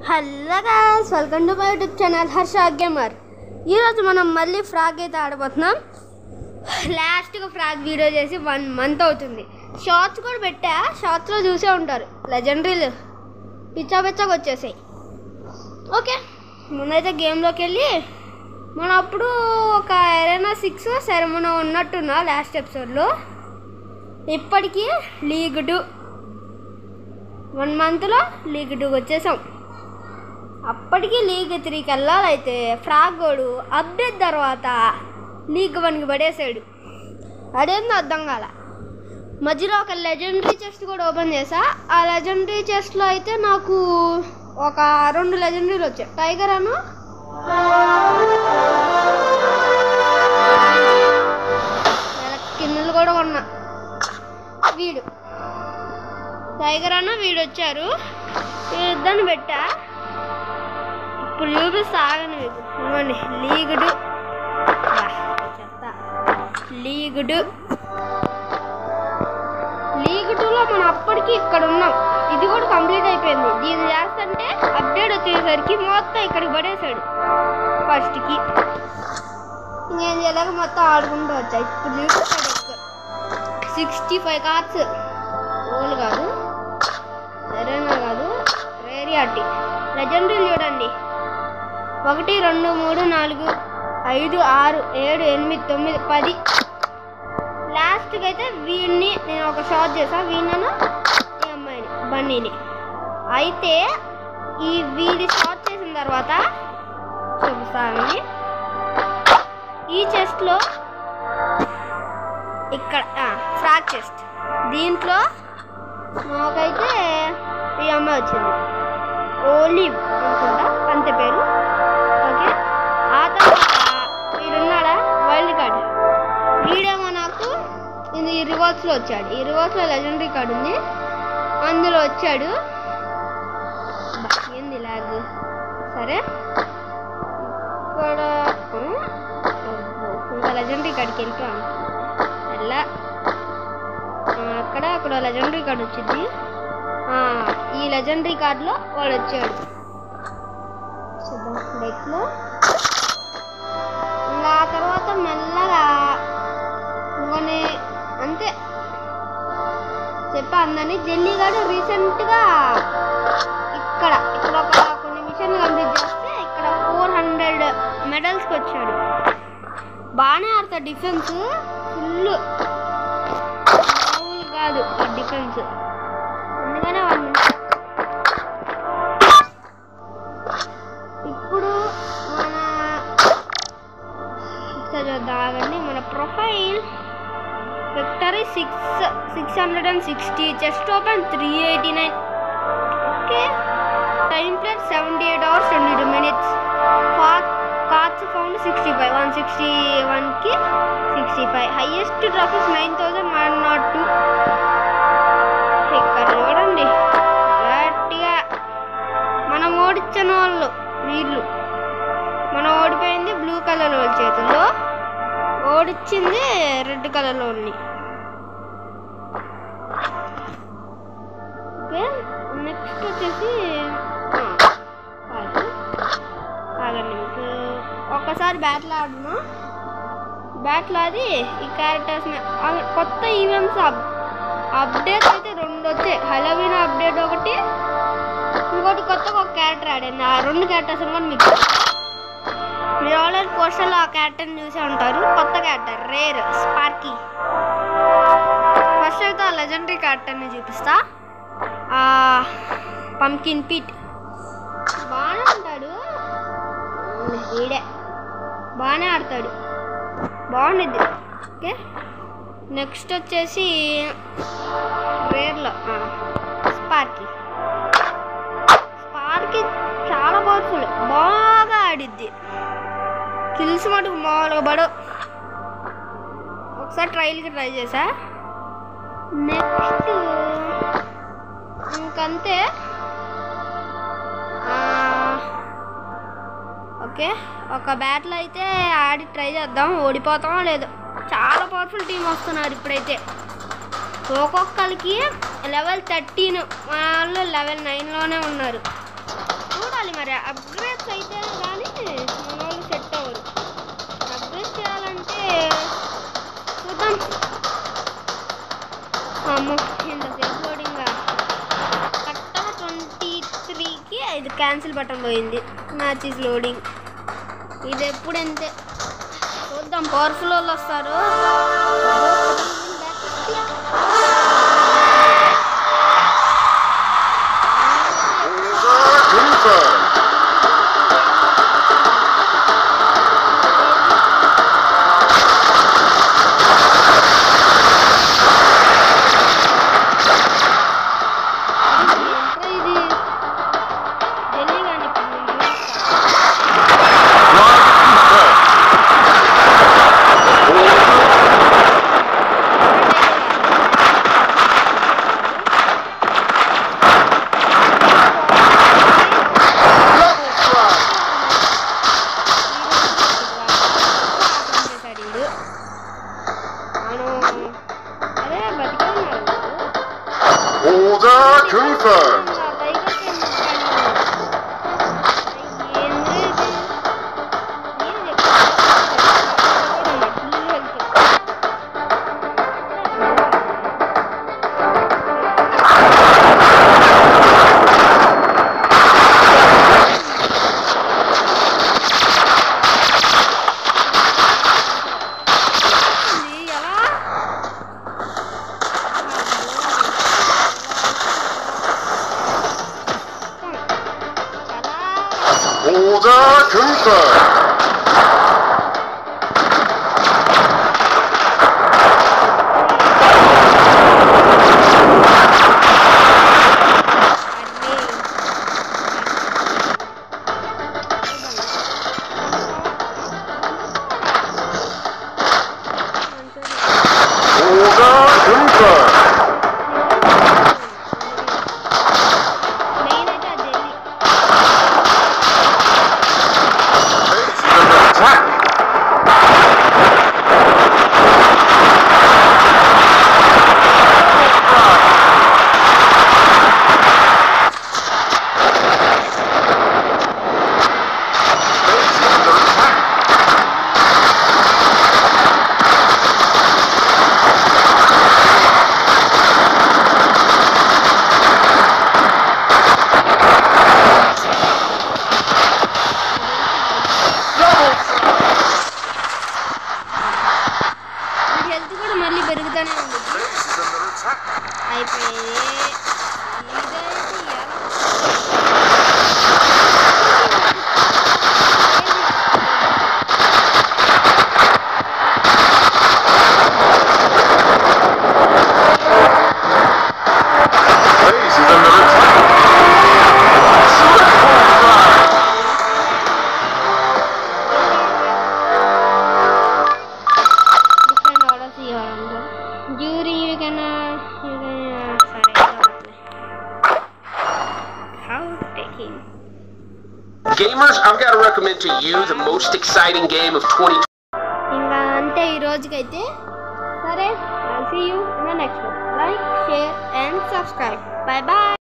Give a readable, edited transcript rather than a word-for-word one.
Hello guys, welcome to my YouTube channel Harsha gamer. ఈరోజు మనం మళ్ళీ ఫ్రాగ్ అయితే ఆడబోతున్నాం. లాస్ట్గా ఫ్రాగ్ వీడియో చేసి 1 month అవుతుంది. షార్ట్స్ కూడా పెట్టా, షార్ట్స్లో చూసే ఉంటారు. లెజెండరీలు పిచ్చాగా వచ్చేసాయి. ఓకే, ముందైతే గేమ్లోకి వెళ్ళి మనం అప్పుడు ఒక ఎరైనా 6 సెరమోనా ఉన్నట్టున్నా లాస్ట్ ఎపిసోడ్లో. ఇప్పటికీ లీగ్ 2 1 monthలో లీగ్ 2 వచ్చేసాం. అప్పటికి లీగ్ 3కి వెళ్ళాలైతే ఫ్రాగోడు అప్డేట్ తర్వాత లీగ్ 1కి పడేసాడు. అదేందో అర్థం కాల. మధ్యలో ఒక లెజెండరీ చెస్ట్ కూడా ఓపెన్ చేసా. ఆ లెజెండరీ చెస్ట్లో అయితే నాకు ఒక 2 లెజెండరీలు వచ్చాయి. టైగర్ అను కిందలు కూడా ఉన్నా. వీడు టైగర్ అన్న వీడు వచ్చారు. వీళ్ళిద్దరిని పెట్టా. ఇప్పుడు చూపిస్తా ఆగండి మీకు. ఇవ్వండి లీగ్ 2 చెత్త. లీగ్ 2లో మనం అప్పటికి ఇక్కడ ఉన్నాం. ఇది కూడా కంప్లీట్ అయిపోయింది. దీన్ని చేస్తుంటే అప్డేట్ వచ్చేసరికి మొత్తం ఇక్కడికి పడేసాడు ఫస్ట్కి. ఇంకేం చేయలేక మొత్తం ఆడుకుంటూ వచ్చా. ఇప్పుడు చూపిస్తాడు 65 కార్డ్స్. ఓల్ కాదు, ఎరైనా కాదు, రేరియాటి లెజెండరీలు చూడండి. 1 2 3 4 5 6 7 8 9 10. లాస్ట్కి అయితే వీడిని నేను ఒక షాట్ చేసా. వీడినను ఈ అమ్మాయిని బన్నీని. అయితే వీడి షాట్ చేసిన తర్వాత చూపిస్తానండి. ఈ చెస్ట్లో ఇక్కడ ఫ్రాగ్ చెస్ట్, దీంట్లో మాకైతే ఈ అమ్మాయి వచ్చింది. ఓలివ్ అనుకుంటా అంతే పేరు. ఓకే, ఆ తర్వాత వీడున్నాడా వైల్డ్ కార్డ్. వీడేమో నాకు ఇది రివర్స్లో వచ్చాడు. ఈ రివర్స్లో లెజెండరీ కార్డ్ ఉంది, అందులో వచ్చాడు. ఏంది లాగ్. సరే, ఇక్కడ ఇంకా లెజెండరీ కార్డ్కి వెళ్ళిపోయాను. ఎలా అక్కడ లెజెండరీ కార్డ్ వచ్చింది. ఈ లెజెండరీ కార్డులో వాడు వచ్చాడు. చూద్దాం డెక్లో. ఇంకా ఆ తర్వాత మెల్లగా ఇంకొని అంతే చెప్పా అందని. జెల్లీగాడు రీసెంట్గా ఇక్కడ ఒక కొన్ని మిషన్లు కంప్లీట్ చేస్తే ఇక్కడ 400 మెడల్స్కి వచ్చాడు. బాగానే ఆడతాడు డిఫెన్స్. ఫుల్ మామూలు కాదు ఆ డిఫెన్స్. అందుకనే వాళ్ళు ఇప్పుడు చూద్దామండి. మన profile victory 660, chest open 389. Okay, time plate 78 hours 22 minutes. Cards found 65, 161కి 65. Highest traffics 9102. ఇక్కడ చూడండి గట్టిగా మనం ఓడించిన వాళ్ళు వీళ్ళు. మనం ఓడిపోయింది బ్లూ కలర్ వాళ్ళ చేతుల్లో, ఓడిచ్చింది రెడ్ కలర్లో ఉంది. ఓకే, నెక్స్ట్ వచ్చేసి ఆగండి మీకు ఒక్కసారి బ్యాటిల్ ఆడున్నా. బ్యాటిల్ ఆడి ఈ క్యారెక్టర్స్ని కొత్త ఈవెంట్స్ అప్డేట్స్ అయితే 2 వచ్చాయి. హలోవీన్ అప్డేట్ ఒకటి, ఇంకోటి కొత్తగా ఒక క్యారెక్టర్ ఆడింది. ఆ 2 క్యారెక్టర్స్ కూడా మీకు మీరు ఆల్రెడీ పోస్టర్లో ఆ క్యారెక్టర్ని చూసే ఉంటారు. కొత్త క్యారెక్టర్ రేర్ స్పార్కీ. ఫస్ట్ అయితే ఆ లెజెండరీ క్యారెక్టర్ని చూపిస్తా. పంకిన్ పీట్ బాగానే ఉంటాడు. వీడే బాగానే ఆడతాడు, బాగుండిద్ది. ఓకే, నెక్స్ట్ వచ్చేసి రేర్లో స్పార్కీ చాలా పవర్ఫుల్, బాగా ఆడిద్ది. కిల్స్ మటుకు మామూలుగా పడవు. ఒకసారి ట్రైల్కి ట్రై చేసా. నెక్స్ట్ ఇంకంతే. ఓకే, ఒక బ్యాటిల్ అయితే ఆడి ట్రై చేద్దాం. ఓడిపోతామో లేదో. చాలా పవర్ఫుల్ టీం వస్తున్నారు ఇప్పుడైతే. ఒక్కొక్కరికి లెవెల్ 13, వాళ్ళు లెవెల్ 9లోనే ఉన్నారు. చూడాలి మరి అప్గ్రేడ్స్ అయితే కానీ మన వాళ్ళు సెట్ అవ్వరు. అప్గ్రేడ్ చేయాలంటే చూద్దాం. అమ్మో ఎంతసేపు లోడింగ్. కరెక్ట్గా 23కి ఇది క్యాన్సిల్ బటన్ పోయింది. Match is loading. ఇది ఎప్పుడు అంతే. చూద్దాం పవర్ఫుల్ వాళ్ళు వస్తారు. Order confirmed. Order confirmed. Order confirmed. Health కూడా మళ్ళీ పెరుగుతూనే ఉంది. అయిపోయింది. Gamers, I've got to recommend to you the most exciting game of 2020. ఇంకా అంతే ఈ రోజుకైతే. సరే, I'll see you in the next one. Like, share and subscribe. Bye bye.